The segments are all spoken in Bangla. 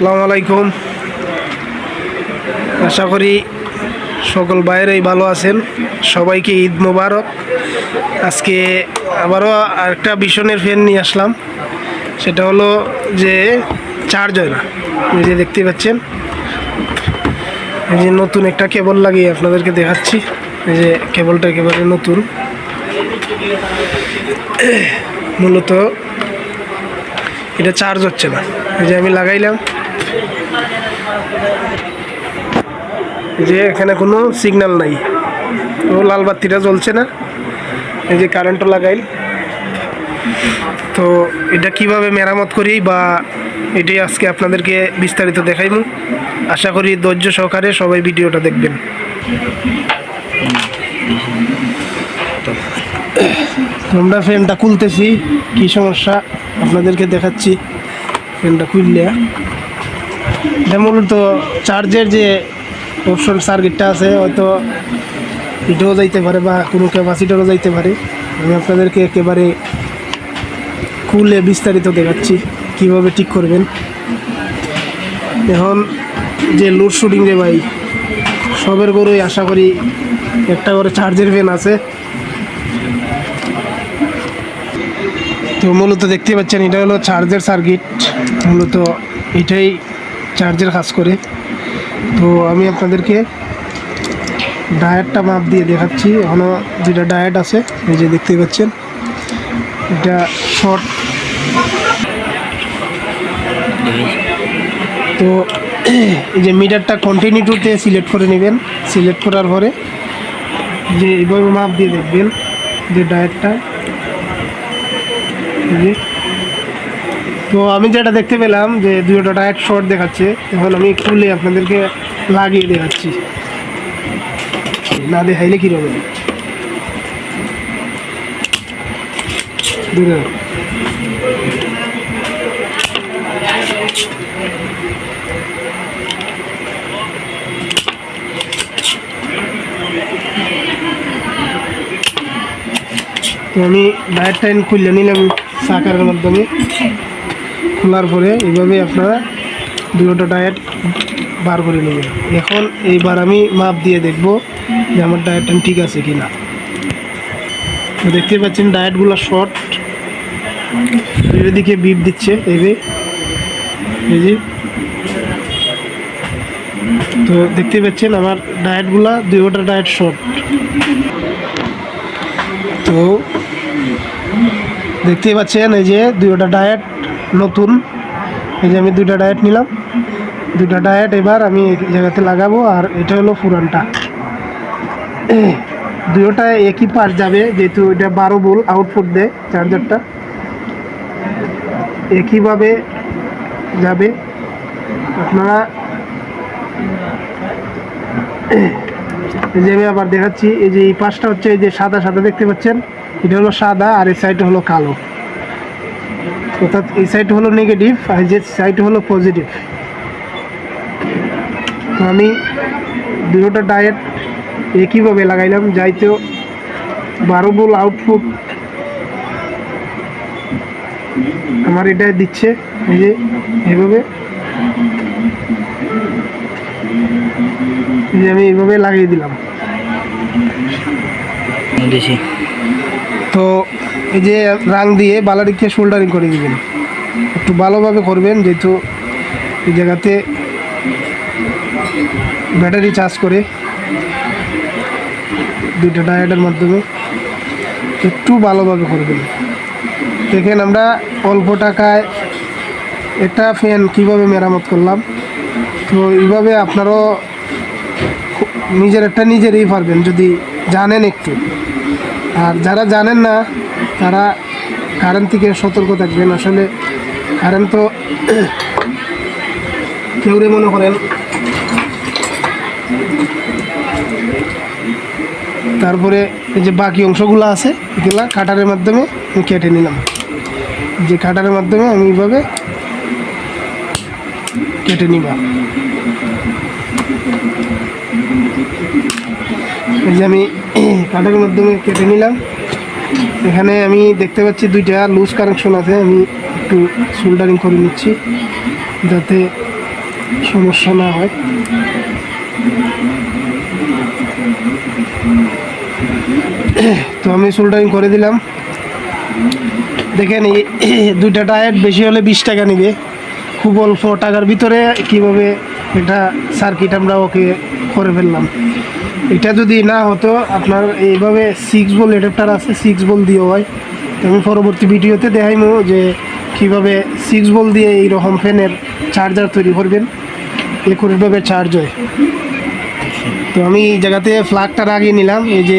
আসসালামু আলাইকুম। আশা করি সকল বাইরেই ভালো আছেন। সবাইকে ঈদ মোবারক। আজকে আবারও আরেকটা বিশনের ফ্যান নিয়ে আসলাম। সেটা হলো যে চার্জ হয় না, এই যে দেখতে পাচ্ছেন। এই যে নতুন একটা কেবল লাগিয়ে আপনাদেরকে দেখাচ্ছি। এই যে কেবলটা একেবারে নতুন। মূলত এটা চার্জ হচ্ছে না। এই যে আমি লাগাইলাম, যে এখানে কোনো সিগন্যাল নাই, ও লাল বাতিটা জ্বলছে না। এই যে কারেন্টও লাগাইল। তো এটা কিভাবে মেরামত করি বা এটাই আজকে আপনাদেরকে বিস্তারিত দেখাইব। আশা করি ধৈর্য সহকারে সবাই ভিডিওটা দেখবেন। আমরা ফ্যানটা খুলতেছি, কি সমস্যা আপনাদেরকে দেখাচ্ছি। ফ্যানটা খুললে এটা মূলত চার্জের যে অপশন সার্কিটটা আছে, হয়তো এটাও যাইতে পারে বা কোনো ক্যাপাসিটারও যাইতে পারে। আমি আপনাদেরকে একেবারে খুলে বিস্তারিত দেখাচ্ছি কিভাবে ঠিক করবেন। এখন যে লোডশেডিং রে ভাই, সবের গরুই আশা করি একটা করে চার্জের ফ্যান আছে। তো মূলত দেখতে পাচ্ছেন এটা হলো চার্জের সার্কিট। মূলত এটাই চার্জের কাজ করে। তো আমি আপনাদেরকে ডায়েটটা মাপ দিয়ে দেখাচ্ছি। এখনও যেটা ডায়েট আছে, এই যে দেখতে পাচ্ছেন এটা শর্ট। তো এই যে মিটারটা কন্টিনিউতে সিলেক্ট করে নেবেন। সিলেক্ট করার পরে যে এইভাবে মাপ দিয়ে দেখবেন যে ডায়েটটা। তো আমি যেটা দেখতে পেলাম যে দুটো ডায়েট শর্ট দেখাচ্ছে। এখন আমি খুলে আপনাদেরকে লাগিয়ে দেখাচ্ছি, না দেখাইলে কী হবে। তো আমি ডায়েট টাইন খুলে নিলাম সাকারের মাধ্যমে। খোলার পরে এইভাবে আপনারা দুটো ডায়েট বার করে নেবেন। এখন এইবার আমি মাপ দিয়ে দেখব যে আমার ডায়েট টাইম ঠিক আছে কি না। তো দেখতে পাচ্ছেন ডায়েটগুলো শর্ট, এদিকে বিপ দিচ্ছে এই যে। তো দেখতে পাচ্ছেন আমার ডায়েটগুলা দুইটা ডায়েট শর্ট। তো দেখতে পাচ্ছেন এই যে দুইটা ডায়েট নতুন। এই যে আমি দুইটা ডায়েট নিলাম, দুইটা ডায়েট এবার আমি এই জায়গাতে লাগাবো। আর এটা হলো পুরানটা। দুইটা একই পাশ যাবে, যেহেতু এটা 12 ভোল্ট আউটপুট দেয় চার্জারটা, একইভাবে যাবে। আপনারা এই যে আমি আবার দেখাচ্ছি। এই যে এই পাশটা হচ্ছে এই যে সাদা সাদা দেখতে পাচ্ছেন, এটা হলো সাদা আর এই সাইডটা হলো কালো। অর্থাৎ এই সাইড হলো নেগেটিভ আর যে সাইড হলো পজিটিভ। তো আমি দুটোটা ডায়েট একইভাবে লাগাইলাম, যাইতেও 12 ভোল্ট আউটপুট আমার এটা দিচ্ছে। এই যে এইভাবে, এই যে আমি এইভাবে লাগিয়ে দিলাম। তো এই যে রাং দিয়ে বালারিকে শোল্ডারিং করে দিবেন, একটু ভালোভাবে করবেন, যেহেতু এই জায়গাতে ব্যাটারি চার্জ করে দুইটা ডায়েটের মাধ্যমে। একটু ভালোভাবে করবেন। দেখেন আমরা অল্প টাকায় একটা ফ্যান কীভাবে মেরামত করলাম। তো এইভাবে আপনারাও নিজেরই পারবেন যদি জানেন একটু। আর যারা জানেন না তারা কারেন্ট থেকে সতর্ক থাকবেন। আসলে কারেন্ট তো কেউরে মনে করেন। তারপরে এই যে বাকি অংশগুলো আছে, এগুলা কাটারের মাধ্যমে আমি কেটে নিলাম। যে কাটারের মাধ্যমে আমি এইভাবে কেটে নিব। এই যে আমি কাটারের মাধ্যমে কেটে নিলাম। এখানে আমি দেখতে পাচ্ছি দুইটা লুজ কানেকশন আছে। আমি একটু সোল্ডারিং করে নিচ্ছি যাতে সমস্যা না হয়। তো আমি সোল্ডারিং করে দিলাম। দেখেন এই দুইটা টায়ার বেশি হলে 20 টাকা নেবে। খুব অল্প টাকার ভিতরে কিভাবে এটা সার্কিট আমরা ওকে করে ফেললাম। এটা যদি না হতো আপনার এইভাবে 6 ভোল্ট অ্যাডাপ্টার আছে, 6 ভোল্ট দিয়েও হয়। আমি পরবর্তী ভিডিওতে দেখাইমু যে কীভাবে 6 ভোল্ট দিয়ে এইরকম ফ্যানের চার্জার তৈরি করবেন, একুরেটভাবে চার্জ হয়। তো আমি এই জায়গাতে প্লাগটা লাগিয়ে নিলাম। এই যে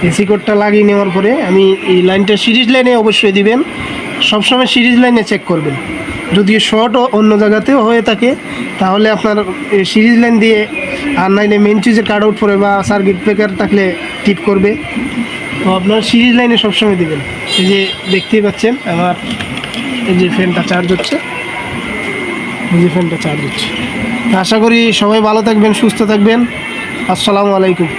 এসি কোডটা লাগিয়ে নেওয়ার পরে আমি এই লাইনটা সিরিজ লাইনে অবশ্যই দিবেন। সবসময় সিরিজ লাইনে চেক করবেন। যদি শর্টও অন্য জায়গাতেও হয়ে থাকে তাহলে আপনার সিরিজ লাইন দিয়ে, আর নাইলে মেন সুইচের কাট আউট করে বা সার্কিট ব্রেকার থাকলে টিপ করবে। তো আপনার সিরিজ লাইনে সবসময় দিবেন। এই যে দেখতেই পাচ্ছেন আমার এই যে ফ্যানটা চার্জ হচ্ছে, এই যে ফ্যানটা চার্জ হচ্ছে। আশা করি সবাই ভালো থাকবেন, সুস্থ থাকবেন। আসসালামু আলাইকুম।